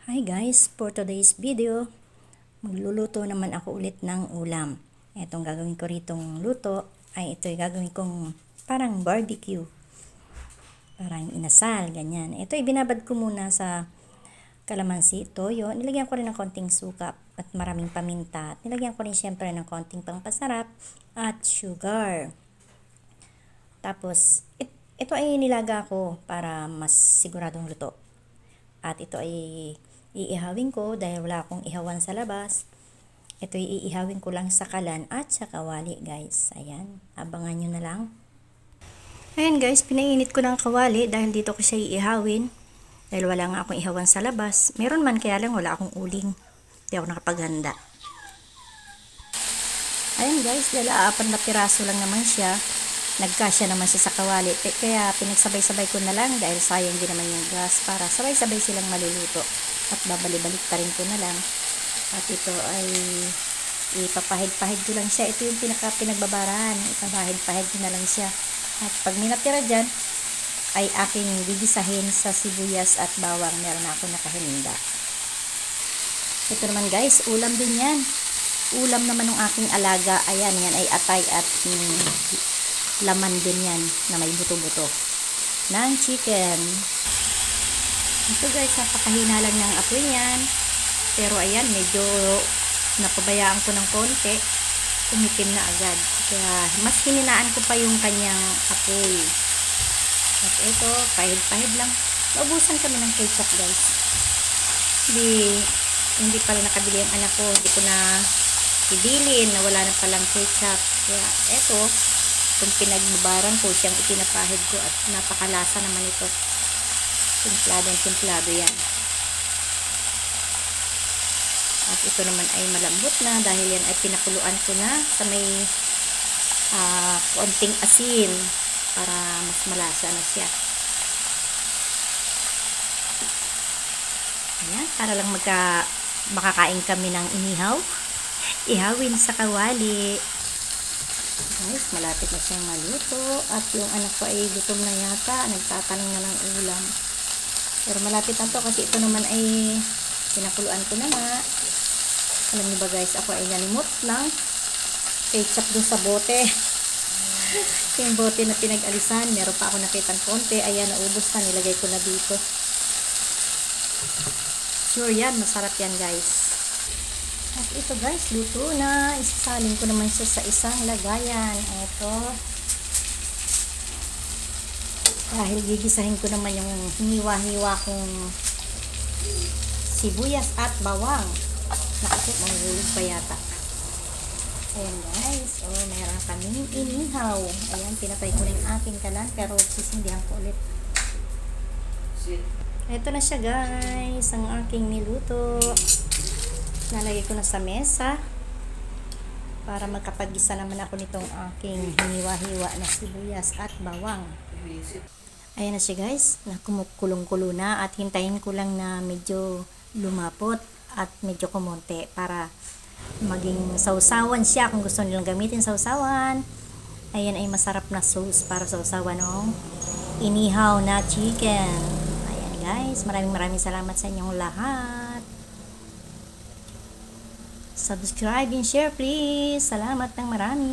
Hi guys, for today's video, magluluto naman ako ulit ng ulam. Itong gagawin ko ritong luto ay ito'y gagawin kong parang barbecue. Parang inasal, ganyan. Ito'y binabad ko muna sa kalamansi, toyo. Nilagyan ko rin ng konting suka at maraming paminta. Nilagyan ko rin syempre ng konting pangpasarap at sugar. Tapos, ito ay nilaga ko para mas siguradong luto. At ito ay iihawin ko dahil wala akong ihawan sa labas. Ito ay iihawin ko lang sa kalan at sa kawali guys. Ayan, abangan nyo na lang. Ayan guys, pinainit ko ng kawali dahil dito ko siya iihawin. Dahil wala nga akong ihawan sa labas. Meron man kaya lang wala akong uling. Hindi ako nakapaghanda. Ayan guys, dahil 4 na piraso lang naman siya. Nagkasya naman siya sa kawali. Kaya pinagsabay-sabay ko na lang dahil sayang din naman yung gas para sabay-sabay silang maluluto. At babalik-balik pa rin ko na lang. At ito ay ipapahid-pahid ko lang siya. Ito yung pinagbabaran. Ipapahid-pahid ko na lang siya. At pag minatira dyan, ay aking gigisahin sa sibuyas at bawang. Meron na ako nakahinda. Ito naman guys, ulam din yan. Ulam naman ng aking alaga. Ayan, yan ay atay at laman din yan na may buto-buto ng chicken. Ito guys, napakahina lang ng apoy yan. Pero ayan, medyo napabayaan ko ng konti. Umitim na agad. Kaya mas hininaan ko pa yung kanyang apoy. At ito, pahid-pahid lang. Naubusan kami ng ketchup guys. Hindi pala nakabili ang anak ko. Hindi ko na ibilin na wala na palang ketchup. Kaya ito, kung pinagbabaran ko siyang ipinapahid ko at napakalasa naman ito. Timplado yan. At ito naman ay malambot na dahil yan ay pinakuluan ko na sa may konting asin para mas malasa na siya. Ayan, para lang makakain kami ng inihaw. Ihawin sa kawali. Guys, malapit na siyang maluto at yung anak ko ay gutom na yata, nagtatanong na ng ulam. Pero malapit na to kasi ito naman ay pinakuluan ko na nga. Alam niyo ba guys, ako ay nalimot ng ketchup dun sa bote. Yung bote na pinag-alisan, meron pa ako nakitang konti. Ayan, naubos na, nilagay ko na dito. Sure yan, masarap yan guys. At ito guys, luto na. Isasalin ko naman siya sa isang lagayan. Ito. Dahil gigisahin ko naman yung hiniwa-hiwa kong sibuyas at bawang. Naku, mahulog pa yata. Ayan guys. Oh, meron kaming inihaw. Ayan, pinatay ko na yung aking kalan. Pero sisindihan ko ulit. Ito na siya guys. Ang aking niluto. Nalagay ko na sa mesa para magkapag-isa naman ako nitong aking hiniwa-hiwa na sibuyas at bawang. Ayan na siya guys, kumukulong-kulo na at hintayin ko lang na medyo lumapot at medyo kumonte para maging sausawan siya kung gusto nilang gamitin sausawan. Ayan ay masarap na sauce para sausawan ng inihaw na chicken. Ayan guys, maraming salamat sa inyong lahat. Subscribe and share please. Salamat ng marami.